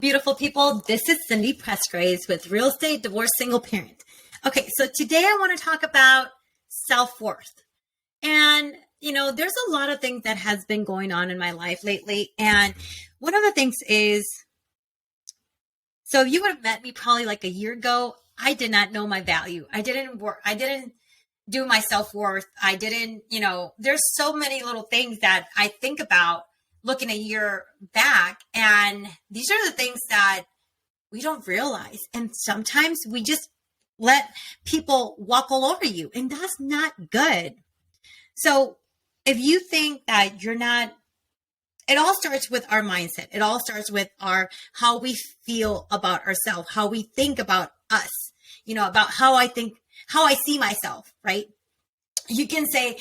Beautiful people, this is Cindy Presgraves with Real Estate Divorce Single Parent. Okay, so today I want to talk about self-worth. And, there's a lot of things that has been going on in my life lately. And one of the things is, so if you would have met me probably like a year ago, I did not know my value. I didn't do my self-worth. There's so many little things that I think about looking a year back. And these are the things that we don't realize. And sometimes we just let people walk all over you, and that's not good. So if you think that you're not, it all starts with our mindset. It all starts with how we feel about ourselves, how we think about us, about how I see myself, right? You can say,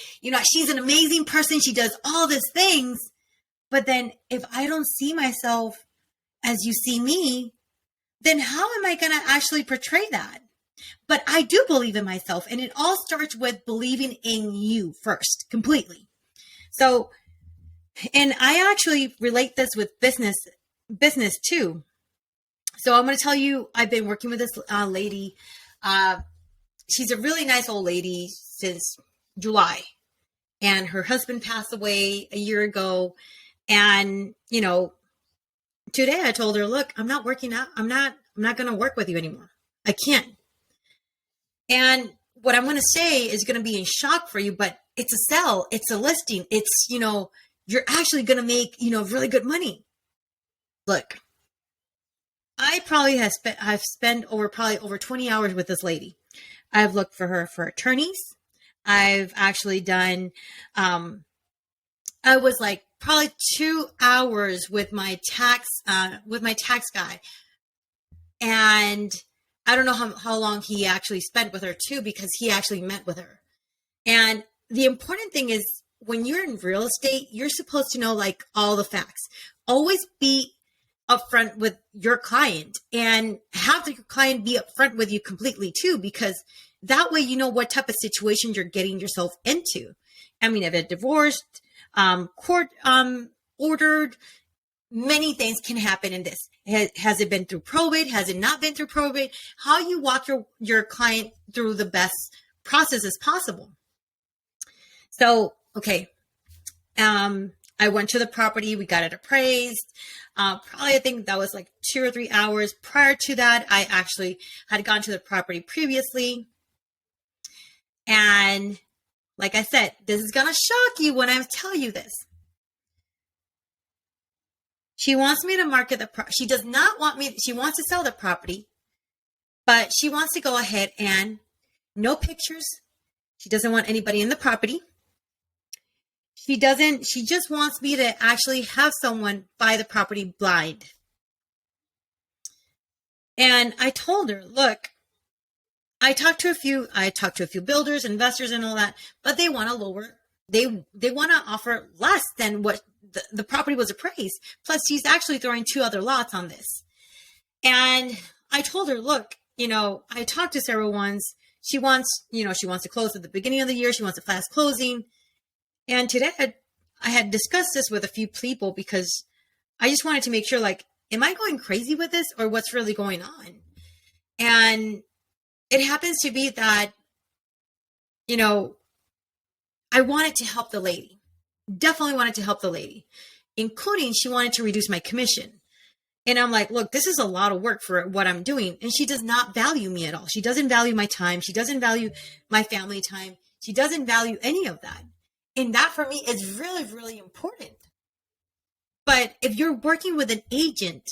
she's an amazing person. She does all these things. But then if I don't see myself as you see me, then how am I going to actually portray that? But I do believe in myself, and it all starts with believing in you first, completely. So, and I actually relate this with business too. So I'm going to tell you, I've been working with this lady. She's a really nice old lady since July, and her husband passed away a year ago. And, today I told her, look, I'm not working out. I'm not going to work with you anymore. I can't. And what I'm going to say is going to be in shock for you, but it's a sell. It's a listing. It's, you're actually going to make, really good money. Look, I probably have spent over 20 hours with this lady. I've looked for her for attorneys. I've actually done, I was like probably 2 hours with my tax guy. And I don't know how long he actually spent with her too, because he actually met with her. And the important thing is, when you're in real estate, you're supposed to know like all the facts. Always be upfront with your client, and have your client be upfront with you completely too, because that way you know what type of situation you're getting yourself into. I mean, if it's divorced, court ordered, many things can happen in this. Has it been through probate? Has it not been through probate? How you walk your client through the best process as possible. So, okay. I went to the property. We got it appraised. Probably, I think that was like 2 or 3 hours. Prior to that, I actually had gone to the property previously. And like I said, this is going to shock you when I tell you this. She wants me to market the property. She does not want me. She wants to sell the property, but she wants to go ahead and no pictures. She doesn't want anybody in the property. She just wants me to actually have someone buy the property blind. And I told her, look, I talked to a few builders, investors and all that, but they want to lower, they want to offer less than what the property was appraised. Plus she's actually throwing 2 other lots on this. And I told her, look, I talked to several ones. She wants to close at the beginning of the year. She wants a fast closing. And today I had discussed this with a few people, because I just wanted to make sure, like, am I going crazy with this, or what's really going on? And it happens to be that, I wanted to help the lady. Definitely wanted to help the lady, including she wanted to reduce my commission. And I'm like, look, this is a lot of work for what I'm doing. And she does not value me at all. She doesn't value my time. She doesn't value my family time. She doesn't value any of that. And that for me is really, really important. But if you're working with an agent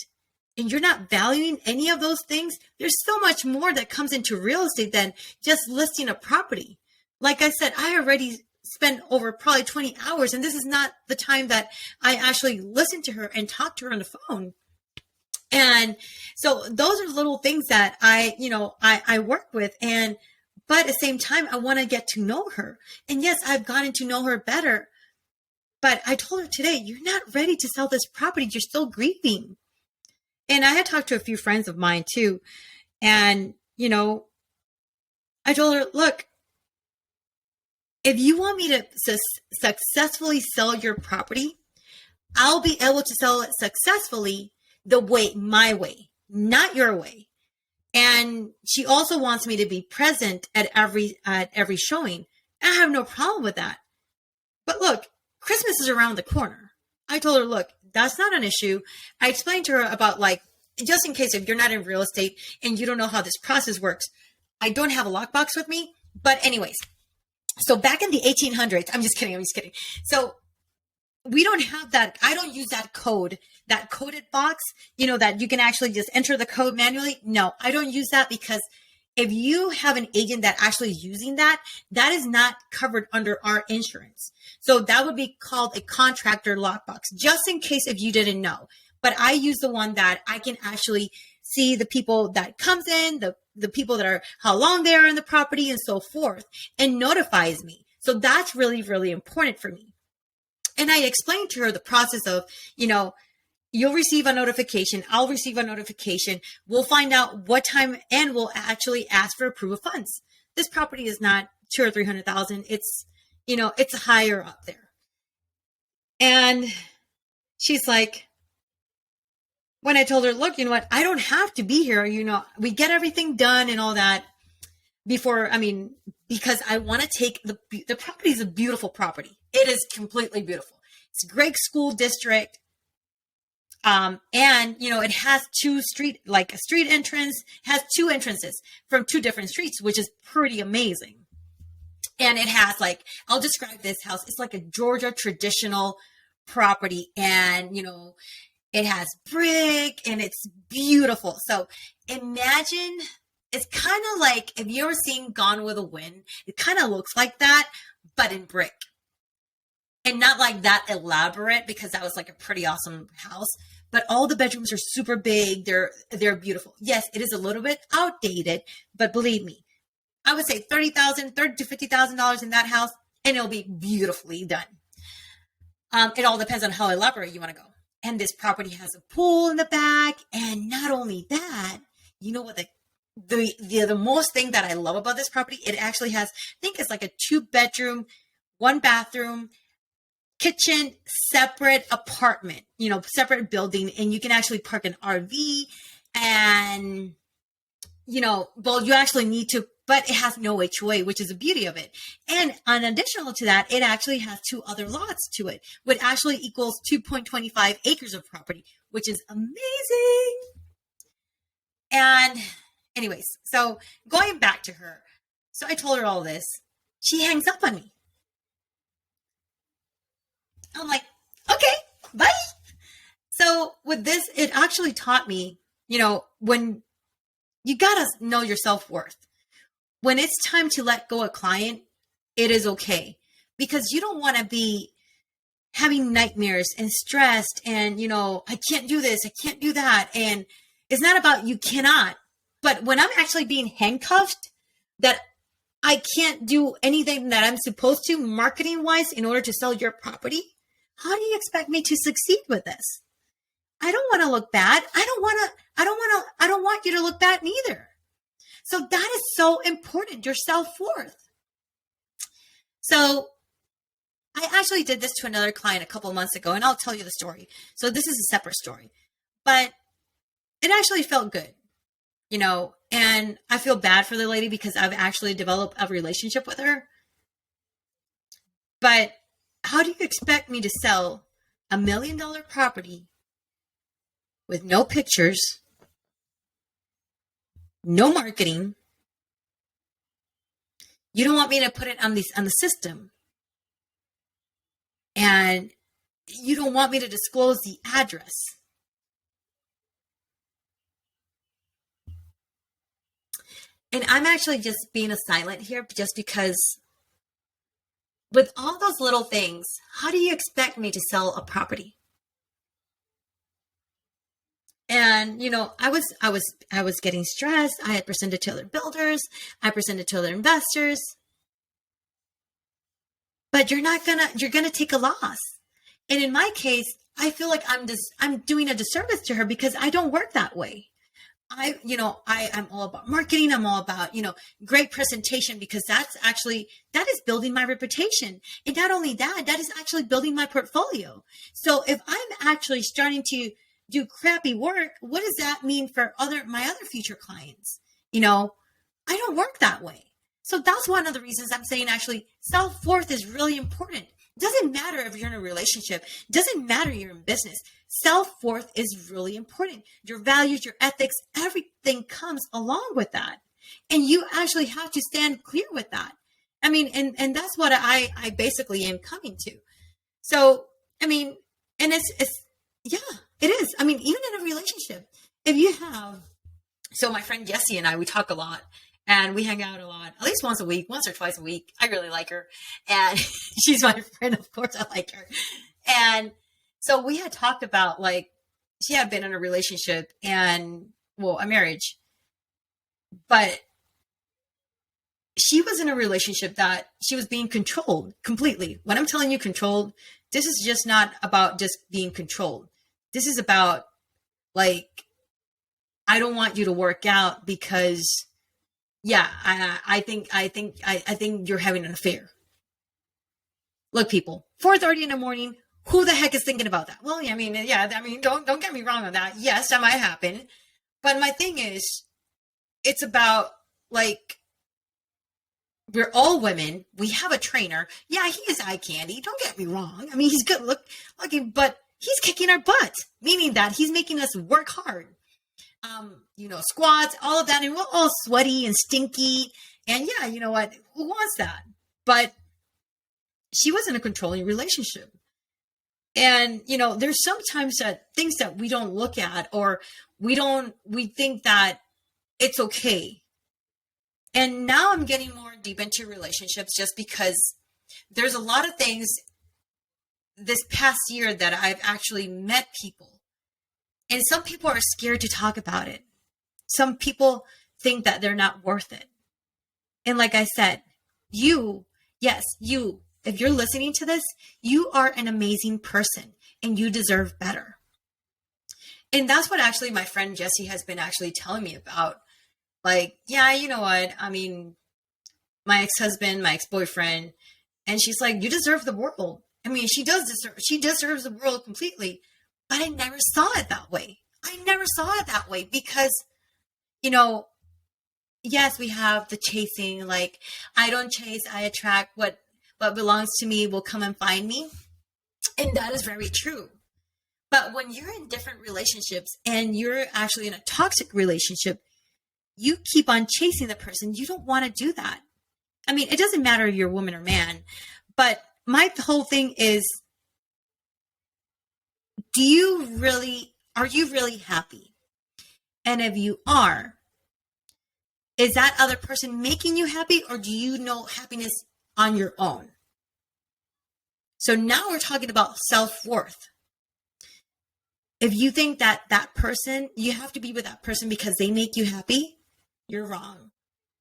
and you're not valuing any of those things, there's so much more that comes into real estate than just listing a property. Like I said, I already spent over probably 20 hours, and this is not the time that I actually listened to her and talked to her on the phone. And so those are little things that I work with. But at the same time, I want to get to know her. And yes, I've gotten to know her better. But I told her today, you're not ready to sell this property. You're still grieving. And I had talked to a few friends of mine too. And, I told her, look, if you want me to successfully sell your property, I'll be able to sell it successfully the way, my way, not your way. And she also wants me to be present at every showing. I have no problem with that. But look, Christmas is around the corner. I told her, look, that's not an issue. I explained to her about, like, just in case if you're not in real estate and you don't know how this process works, I don't have a lockbox with me. But anyways, so back in the 1800s, I'm just kidding. So we don't have that. I don't use that code, that coded box, that you can actually just enter the code manually. No, I don't use that, because if you have an agent that actually is using that, that is not covered under our insurance. So that would be called a contractor lockbox, just in case if you didn't know. But I use the one that I can actually see the people that comes in, the people that are, how long they are in the property and so forth, and notifies me. So that's really, really important for me. And I explained to her the process of, you'll receive a notification. I'll receive a notification. We'll find out what time, and we'll actually ask for approval of funds. This property is not 200,000 or 300,000. It's, it's higher up there. And she's like, when I told her, look, you know what? I don't have to be here. We get everything done and all that before, because I want to take the property is a beautiful property. It is completely beautiful. It's a great school district. And, it has a street entrance, has two entrances from two different streets, which is pretty amazing. And it has, I'll describe this house. It's like a Georgia traditional property, and, it has brick and it's beautiful. So imagine, it's kind of like, if you ever seen Gone with the Wind, it kind of looks like that, but in brick. And not like that elaborate, because that was like a pretty awesome house. But all the bedrooms are super big. They're beautiful. Yes, it is a little bit outdated, but believe me, I would say $30,000 to $50,000 in that house, and it'll be beautifully done. It all depends on how elaborate you want to go. And this property has a pool in the back, and not only that, you know what the most thing that I love about this property? It actually has, I think it's like a 2-bedroom, 1-bathroom, kitchen, separate apartment, separate building, and you can actually park an RV, and you actually need to, but it has no HOA, which is the beauty of it. And in additional to that, it actually has 2 other lots to it, which actually equals 2.25 acres of property, which is amazing. And anyways, so going back to her, so I told her all this. She hangs up on me. I'm like, okay, bye. So with this, it actually taught me, when you gotta know your self-worth. When it's time to let go a client, it is okay, because you don't want to be having nightmares and stressed and, I can't do this, I can't do that. And it's not about you cannot, but when I'm actually being handcuffed, that I can't do anything that I'm supposed to marketing wise in order to sell your property, how do you expect me to succeed with this? I don't want to look bad. I don't want you to look bad neither. So that is so important, your self-worth. So I actually did this to another client a couple of months ago, and I'll tell you the story. So this is a separate story, but it actually felt good, and I feel bad for the lady because I've actually developed a relationship with her. But how do you expect me to sell $1 million property with no pictures, no marketing? You don't want me to put it on the system, and you don't want me to disclose the address. And I'm actually just being a silent here, just because with all those little things, how do you expect me to sell a property? And, I was getting stressed. I had presented to other builders. I presented to other investors. But you're going to take a loss. And in my case, I feel like I'm doing a disservice to her because I don't work that way. I'm all about marketing. I'm all about, great presentation, because that is building my reputation. And not only that, that is actually building my portfolio. So if I'm actually starting to do crappy work, what does that mean for my other future clients? I don't work that way. So that's one of the reasons I'm saying actually self-worth is really important. It doesn't matter if you're in a relationship. It doesn't matter if you're in business. Self-worth is really important. Your values, your ethics, everything comes along with that. And you actually have to stand clear with that. And that's what I basically am coming to. So, and it's yeah, it is. Even in a relationship, if you have, so my friend Jessie and I, we talk a lot. And we hang out a lot, at least once or twice a week. I really like her. And she's my friend. Of course, I like her. And so we had talked about, like, she had been in a relationship and, a marriage. But she was in a relationship that she was being controlled completely. When I'm telling you controlled, this is just not about just being controlled. This is about, like, I don't want you to work out because... yeah, I think you're having an affair. Look, people, 4:30 in the morning, who the heck is thinking about that? Well, don't get me wrong on that. Yes, that might happen. But my thing is, it's about, like, we're all women. We have a trainer. Yeah, he is eye candy. Don't get me wrong. He's good looking, but he's kicking our butt, meaning that he's making us work hard. Squats, all of that, and we're all sweaty and stinky. And yeah, you know what? Who wants that? But she was in a controlling relationship. And, there's sometimes that things that we don't look at, or we think that it's okay. And now I'm getting more deep into relationships just because there's a lot of things this past year that I've actually met people. And some people are scared to talk about it. Some people think that they're not worth it. And like I said, if you're listening to this, you are an amazing person and you deserve better. And that's what actually my friend Jessie has been actually telling me about. Like, yeah, you know what? My ex-husband, my ex-boyfriend, and she's like, you deserve the world. She deserves the world completely. But I never saw it that way. Because, yes, we have the chasing, like, I don't chase, I attract. What belongs to me will come and find me. And that is very true. But when you're in different relationships and you're actually in a toxic relationship, you keep on chasing the person. You don't want to do that. It doesn't matter if you're a woman or man, but my whole thing is, are you really happy? And if you are, is that other person making you happy, or do you know happiness on your own? So now we're talking about self-worth. If you think that person, you have to be with that person because they make you happy, you're wrong.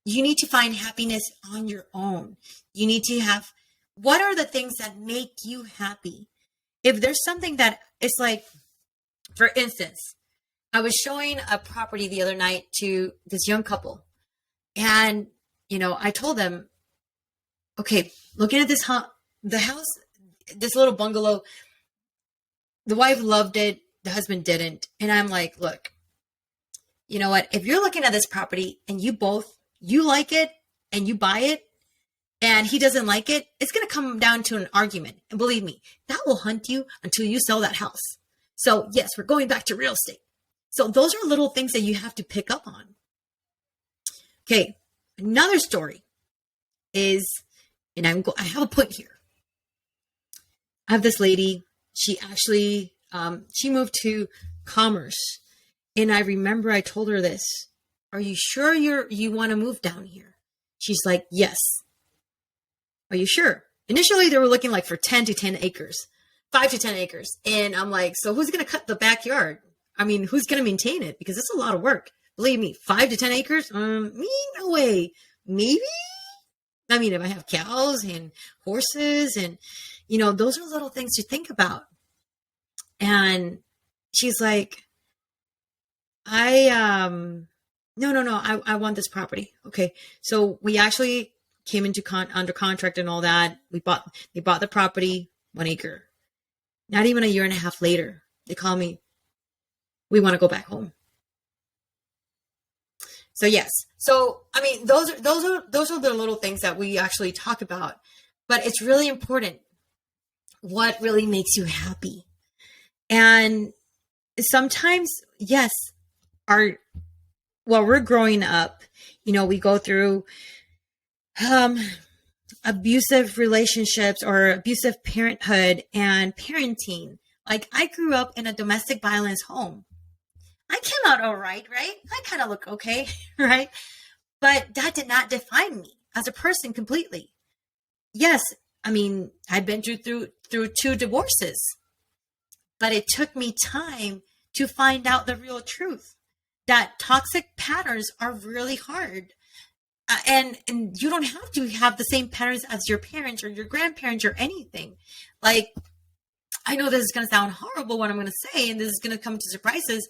You need to find happiness on your own. You need to have, what are the things that make you happy? If there's something that it's like, for instance, I was showing a property the other night to this young couple. And, I told them, okay, looking at the house, this little bungalow, the wife loved it. The husband didn't. And I'm like, look, you know what? If you're looking at this property and you like it and you buy it, and he doesn't like it, it's going to come down to an argument. And believe me, that will hunt you until you sell that house. So yes, we're going back to real estate. So those are little things that you have to pick up on. Okay. Another story is, and I have a point here. I have this lady, she actually, she moved to Commerce. And I remember I told her this, are you sure you want to move down here? She's like, yes. Are you sure? Initially, they were looking like for 5 to 10 acres. And I'm like, so who's going to cut the backyard? Who's going to maintain it? Because it's a lot of work. Believe me, 5 to 10 acres? Me? No way. Maybe? If I have cows and horses and, those are little things to think about. And she's like, no, I want this property. Okay. So we actually came into under contract and all that. They bought the property, 1 acre. Not even a year and a half later, they call me, we want to go back home. So yes. So I mean, those are the little things that we actually talk about, but it's really important. What really makes you happy? And sometimes, yes, our while we're growing up, we go through um, abusive relationships or abusive parenthood and parenting. Like I grew up in a domestic violence home. I came out all right, right? I kind of look okay, right? But that did not define me as a person completely. Yes, I mean, I've been through two divorces, but it took me time to find out the real truth that toxic patterns are really hard. And you don't have to have the same patterns as your parents or your grandparents or anything. Like, I know this is going to sound horrible what I'm going to say, and this is going to come to surprises,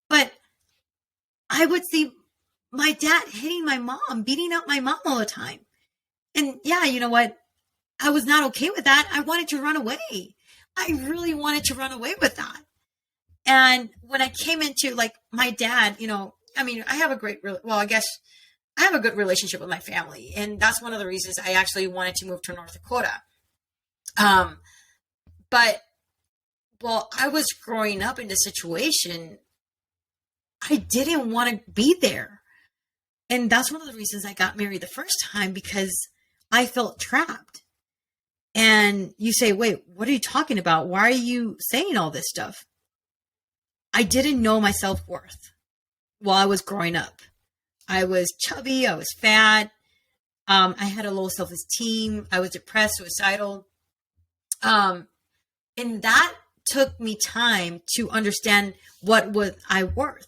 but I would see my dad hitting my mom, beating up my mom all the time. And yeah, you know what? I was not okay with that. I wanted to run away. I really wanted to run away with that. And when I came into like my dad, I mean, I have I guess I have a good relationship with my family. And that's one of the reasons I actually wanted to move to North Dakota. But while I was growing up in this situation, I didn't want to be there. And that's one of the reasons I got married the first time, because I felt trapped. And you say, wait, what are you talking about? Why are you saying all this stuff? I didn't know my self-worth while I was growing up. I was chubby. I was fat. I had a low self-esteem. I was depressed, suicidal. And that took me time to understand what was I worth.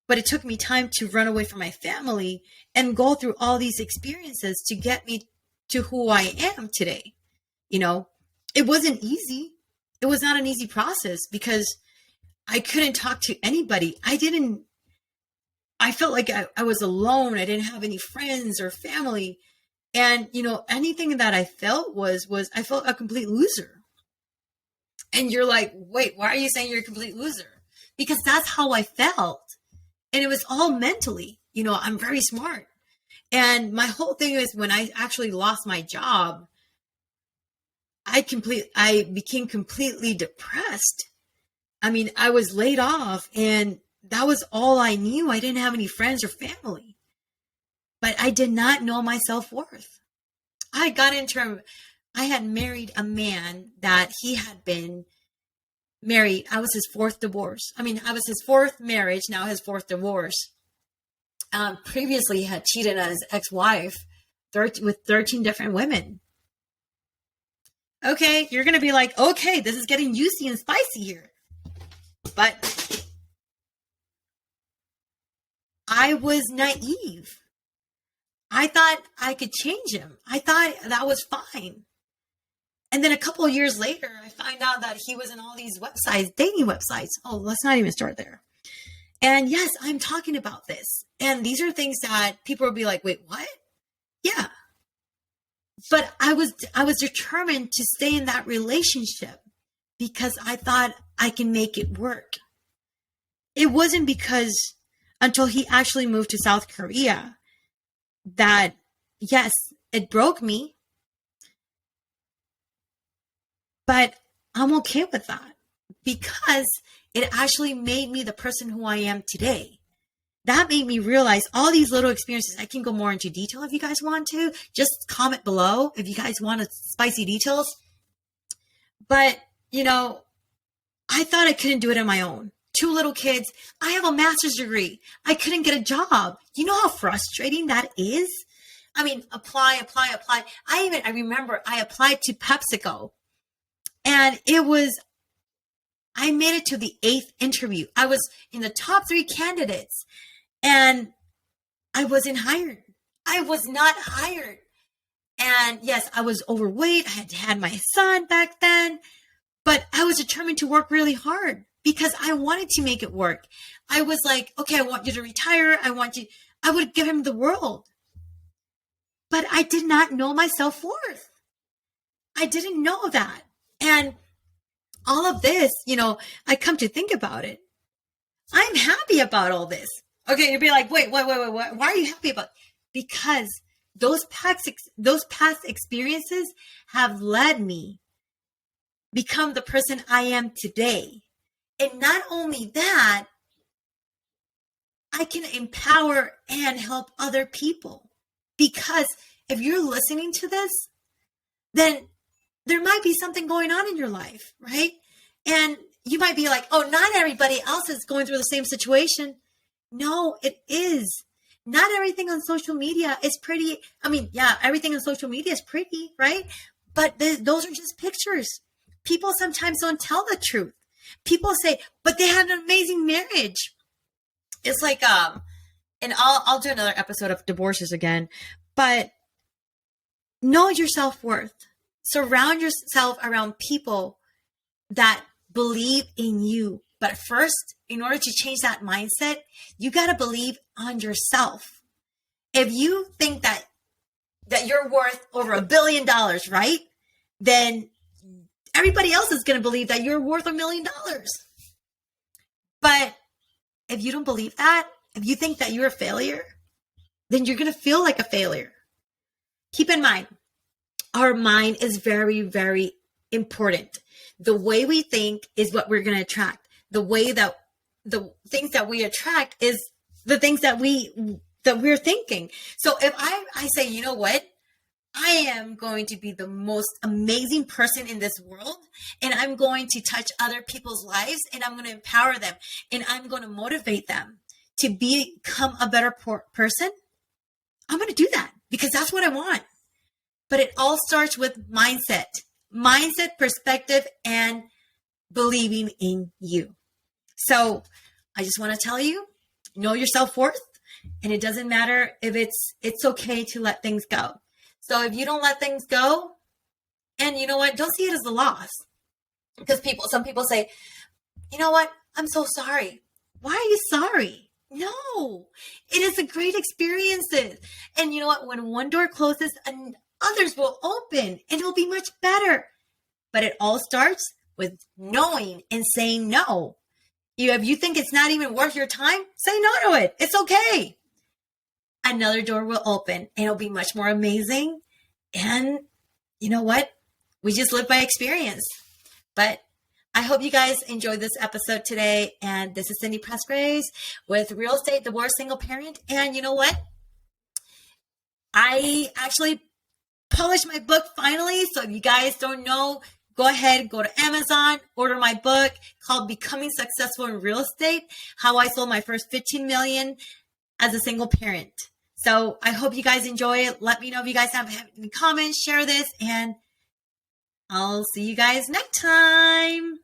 But it took me time to run away from my family and go through all these experiences to get me to who I am today. It wasn't easy. It was not an easy process because I couldn't talk to anybody. I felt like I was alone. I didn't have any friends or family. And, anything that I felt was I felt a complete loser. And you're like, wait, why are you saying you're a complete loser? Because that's how I felt. And it was all mentally. I'm very smart. And my whole thing is when I actually lost my job, I became completely depressed. I mean, I was laid off and that was all I knew. I didn't have any friends or family, but I did not know my self-worth. I had married a man that he had been married. I was his fourth divorce. I mean, I was his fourth marriage, now his fourth divorce. Previously, he had cheated on his ex-wife with 13 different women. Okay, you're going to be like, okay, this is getting juicy and spicy here. But I was naive. I thought I could change him. I thought that was fine. And then a couple of years later, I find out that he was in all these websites, dating websites. Oh, let's not even start there. And yes, I'm talking about this. And these are things that people will be like, wait, what? Yeah. But I was determined to stay in that relationship because I thought I can make it work. It wasn't because until he actually moved to South Korea that, yes, it broke me. But I'm okay with that because it actually made me the person who I am today. That made me realize all these little experiences. I can go more into detail if you guys want to. Just comment below if you guys want spicy details. But, I thought I couldn't do it on my own. 2 little kids. I have a master's degree. I couldn't get a job. You know how frustrating that is? I mean, apply. I remember I applied to PepsiCo. And I made it to the 8th interview. I was in the top 3 candidates. And I wasn't hired. I was not hired. And yes, I was overweight. I had my son back then. But I was determined to work really hard because I wanted to make it work. I was like, okay, I want you to retire. I would give him the world. But I did not know my self-worth. I didn't know that. And all of this, I come to think about it. I'm happy about all this. Okay, you'd be like, wait, why are you happy about? Because those past experiences have led me become the person I am today. And not only that, I can empower and help other people. Because if you're listening to this, then there might be something going on in your life, right? And you might be like, oh, not everybody else is going through the same situation. No, it is. Not everything on social media is pretty. I mean, yeah, everything on social media is pretty, right? But those are just pictures. People sometimes don't tell the truth. People say, but they had an amazing marriage. It's like, and I'll do another episode of divorces again, but know your self-worth. Surround yourself around people that believe in you. But first, in order to change that mindset, you got to believe on yourself. If you think that you're worth over $1 billion, right? Then everybody else is going to believe that you're worth $1 million. But if you don't believe that, if you think that you're a failure, then you're going to feel like a failure. Keep in mind, our mind is very, very important. The way we think is what we're going to attract. The things that we attract is the things that we're thinking. So if I say, you know what? I am going to be the most amazing person in this world, and I'm going to touch other people's lives, and I'm going to empower them, and I'm going to motivate them to become a better person. I'm going to do that because that's what I want. But it all starts with mindset, perspective, and believing in you. So I just want to tell you, know your self-worth, and it doesn't matter if it's okay to let things go. So if you don't let things go, and you know what, don't see it as a loss. Because some people say, you know what, I'm so sorry. Why are you sorry? No, it is a great experience. And you know what, when one door closes, others will open, and it will be much better. But it all starts with knowing and saying no. If you think it's not even worth your time, say no to it. It's okay. Another door will open, and it'll be much more amazing. And you know what? We just live by experience. But I hope you guys enjoyed this episode today. And this is Cindy Presgraves with Real Estate Divorce Single Parent. And you know what? I actually published my book finally. So if you guys don't know, go ahead, go to Amazon, order my book called Becoming Successful in Real Estate, How I Sold My First $15 Million as a Single Parent. So I hope you guys enjoy it. Let me know if you guys have any comments, share this, and I'll see you guys next time.